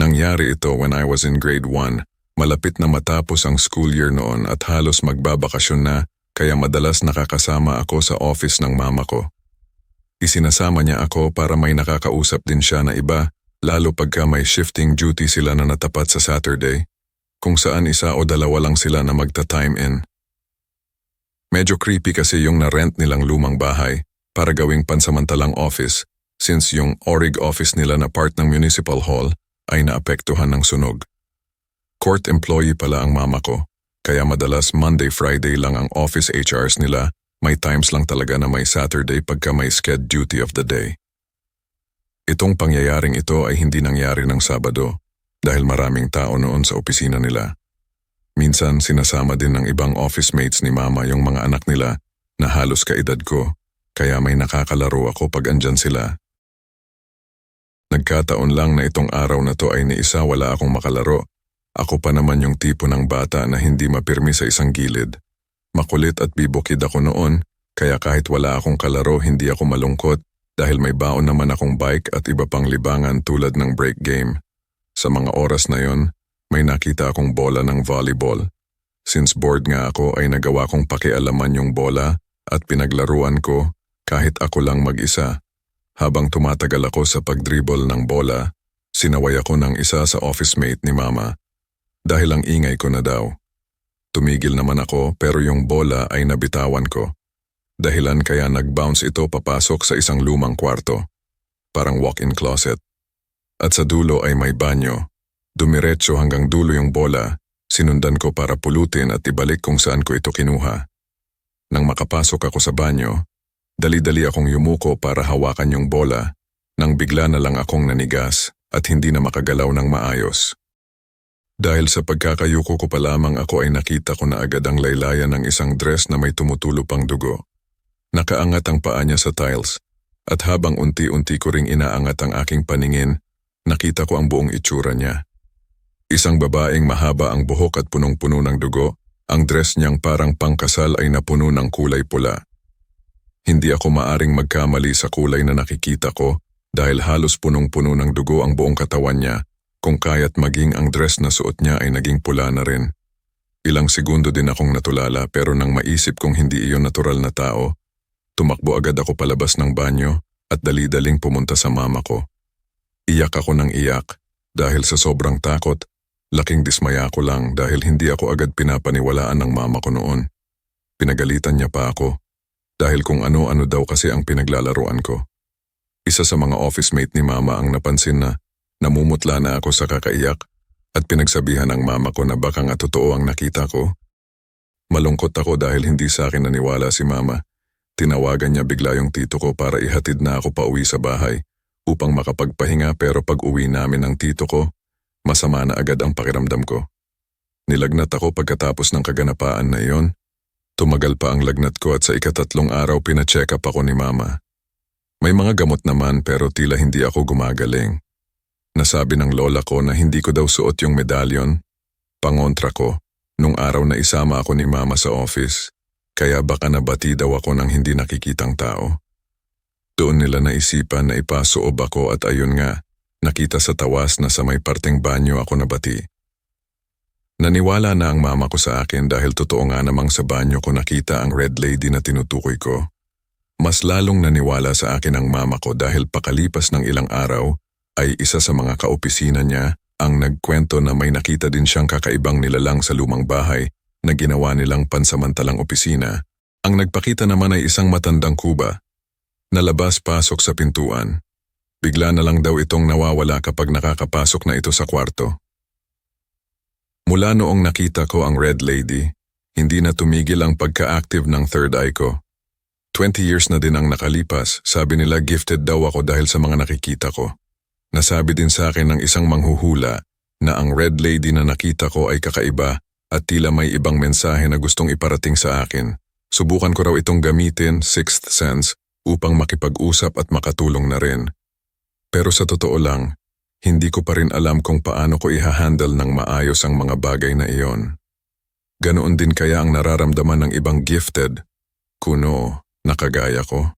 Nangyari ito when I was in grade 1. Malapit na matapos ang school year noon at halos magbabakasyon na, kaya madalas nakakasama ako sa office ng mama ko. Isinasama niya ako para may nakakausap din siya na iba, lalo pagka may shifting duty sila na natapat sa Saturday, kung saan isa o dalawa lang sila na magta-time in. Medyo creepy kasi yung na-rent nilang lumang bahay para gawing pansamantalang office, since yung ORIG office nila na part ng municipal hall ay naapektuhan ng sunog. Court employee pala ang mama ko, kaya madalas Monday-Friday lang ang office HRs nila, may times lang talaga na may Saturday pagka may sched duty of the day. Itong pangyayaring ito ay hindi nangyari ng Sabado dahil maraming tao noon sa opisina nila. Minsan sinasama din ng ibang office mates ni mama yung mga anak nila na halos kaedad ko, kaya may nakakalaro ako pag andyan sila. Nagkataon lang na itong araw na to ay ni isa wala akong makalaro. Ako pa naman yung tipo ng bata na hindi mapirmi sa isang gilid. Makulit at bibukid ako noon, kaya kahit wala akong kalaro hindi ako malungkot dahil may baon naman akong bike at iba pang libangan tulad ng break game. Sa mga oras na yon, may nakita akong bola ng volleyball. Since bored nga ako ay nagawa kong pakialaman yung bola at pinaglaruan ko kahit ako lang mag-isa. Habang tumatagal ako sa pagdribble ng bola, sinaway ako ng isa sa office mate ni mama. Dahil ang ingay ko na daw. Tumigil naman ako pero yung bola ay nabitawan ko. Dahilan kaya nag-bounce ito papasok sa isang lumang kwarto. Parang walk-in closet. At sa dulo ay may banyo. Dumiretso hanggang dulo yung bola, sinundan ko para pulutin at ibalik kung saan ko ito kinuha. Nang makapasok ako sa banyo, dali-dali akong yumuko para hawakan yung bola, nang bigla na lang akong nanigas at hindi na makagalaw ng maayos. Dahil sa pagkakayuko ko pa lamang ako ay nakita ko na agad ang laylayan ng isang dress na may tumutulo pang dugo. Nakaangat ang paa niya sa tiles at habang unti-unti ko ring inaangat ang aking paningin, nakita ko ang buong itsura niya. Isang babaeng mahaba ang buhok at punong-puno ng dugo, ang dress niyang parang pangkasal ay napuno ng kulay pula. Hindi ako maaring magkamali sa kulay na nakikita ko dahil halos punong-puno ng dugo ang buong katawan niya. Kung kaya't maging ang dress na suot niya ay naging pula na rin. Ilang segundo din akong natulala pero nang maisip kong hindi iyon natural na tao, tumakbo agad ako palabas ng banyo at dali-daling pumunta sa mama ko. Iyak ako ng iyak dahil sa sobrang takot, laking dismaya ko lang dahil hindi ako agad pinapaniwalaan ng mama ko noon. Pinagalitan niya pa ako dahil kung ano-ano daw kasi ang pinaglalaruan ko. Isa sa mga office mate ni mama ang napansin na namumutla na ako sa kakaiyak at pinagsabihan ng mama ko na baka nga totoo ang nakita ko. Malungkot ako dahil hindi sa akin naniwala si mama. Tinawagan niya bigla yung tito ko para ihatid na ako pauwi sa bahay upang makapagpahinga pero pag uwi namin ng tito ko, masama na agad ang pakiramdam ko. Nilagnat ako pagkatapos ng kaganapaan na iyon. Tumagal pa ang lagnat ko at sa ika-3 araw pina-check up ako ni mama. May mga gamot naman pero tila hindi ako gumagaling. Nasabi ng lola ko na hindi ko daw suot yung medalyon. Pangontra ko, nung araw na isama ako ni mama sa office, kaya baka nabati daw ako ng hindi nakikitang tao. Doon nila naisipan na ipasoob ako at ayun nga, nakita sa tawas na sa may parteng banyo ako nabati. Naniwala na ang mama ko sa akin dahil totoo nga namang sa banyo ko nakita ang red lady na tinutukoy ko. Mas lalong naniwala sa akin ang mama ko dahil pakalipas ng ilang araw, ay isa sa mga kaopisina niya ang nagkwento na may nakita din siyang kakaibang nilalang sa lumang bahay na ginawa nilang pansamantalang opisina. Ang nagpakita naman ay isang matandang kuba. Nalabas-pasok sa pintuan. Bigla na lang daw itong nawawala kapag nakakapasok na ito sa kwarto. Mula noong nakita ko ang red lady, hindi na tumigil ang pagka-active ng third eye ko. 20 years na din ang nakalipas, sabi nila gifted daw ako dahil sa mga nakikita ko. Nasabi din sa akin ng isang manghuhula na ang red lady na nakita ko ay kakaiba at tila may ibang mensahe na gustong iparating sa akin. Subukan ko raw itong gamitin, sixth sense, upang makipag-usap at makatulong na rin. Pero sa totoo lang, hindi ko pa rin alam kung paano ko ihahandle ng maayos ang mga bagay na iyon. Ganoon din kaya ang nararamdaman ng ibang gifted, kuno, nakagaya ko.